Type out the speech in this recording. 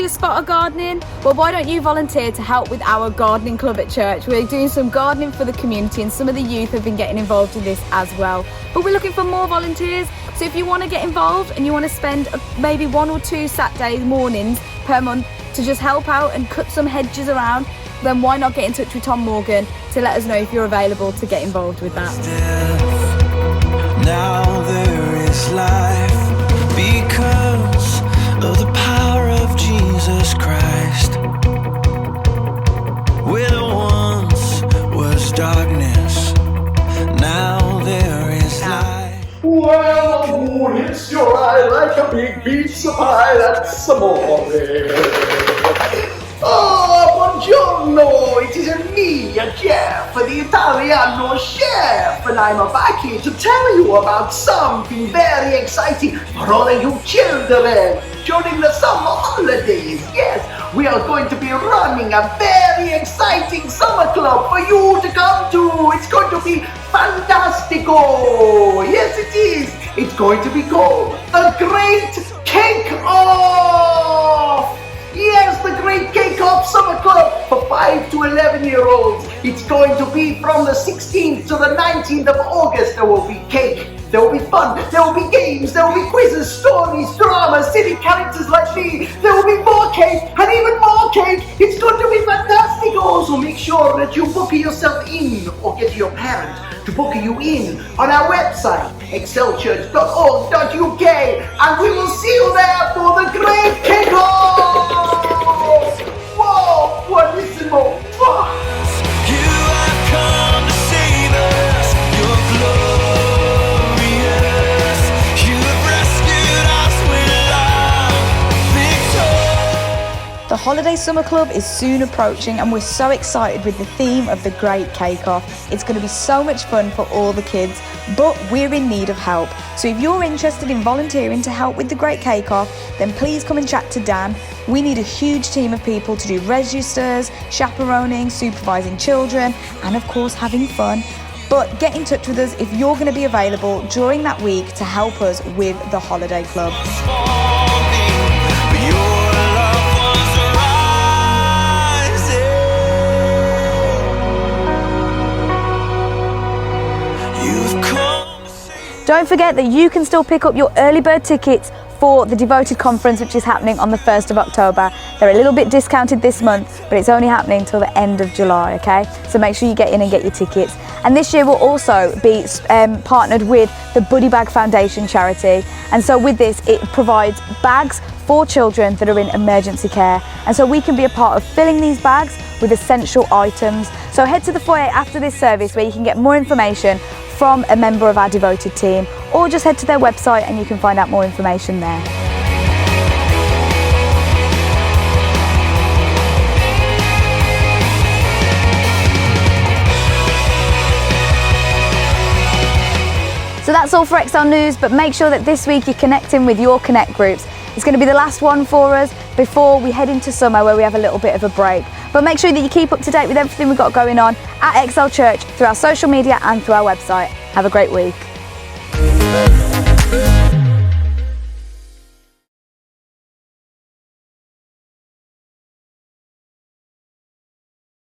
a spot of gardening? Well, why don't you volunteer to help with our gardening club at church? We're doing some gardening for the community and some of the youth have been getting involved in this as well. But we're looking for more volunteers. So if you want to get involved and you want to spend maybe 1 or 2 Saturday mornings per month to just help out and cut some hedges around, then why not get in touch with Tom Morgan to let us know if you're available to get involved with that. Now there is life because of the power of Jesus Christ. Where there once was darkness, now there is light. Well, it's your eye like a big pizza pie, that's amore. Oh, buongiorno, it is me, Jeff, the Italiano chef, and I'm back here to tell you about something very exciting for all of you children during the summer holidays. Yes, we are going to be running a very exciting summer club for you to come to. It's going to be fantastico. Yes, it is. It's going to be called The Great Cake Off. Yes, the Great Cake Off Summer Club for 5 to 11-year-olds. It's going to be from the 16th to the 19th of August. There will be cake, there will be fun, there will be games, there will be quizzes, stories, dramas, silly characters like me. There will be more cake and even more cake. It's going to be fantastic. Also, make sure that you book yourself in or get your parent to book you in on our website, excelchurch.org.uk, and we will see you there for the Great Cake Off! Whoa, buonissimo! You have come to save us. You're glorious. You have rescued us with love, victory. The Holiday Summer Club is soon approaching and we're so excited with the theme of the Great Cake Off. It's going to be so much fun for all the kids, but we're in need of help. So if you're interested in volunteering to help with the Great Cake Off, then please come and chat to Dan. We need a huge team of people to do registers, chaperoning, supervising children, and of course having fun. But get in touch with us if you're going to be available during that week to help us with the Holiday Club. Don't forget that you can still pick up your early bird tickets for the Devoted Conference, which is happening on the 1st of October. They're a little bit discounted this month, but it's only happening until the end of July, okay? So make sure you get in and get your tickets. And this year we'll also be partnered with the Buddy Bag Foundation charity. And so with this, it provides bags for children that are in emergency care. And so we can be a part of filling these bags with essential items. So head to the foyer after this service where you can get more information from a member of our Devoted team, or just head to their website and you can find out more information there. So that's all for XL News, but make sure that this week you're connecting with your Connect groups. It's going to be the last one for us before we head into summer where we have a little bit of a break. But make sure that you keep up to date with everything we've got going on at XL Church through our social media and through our website. Have a great week.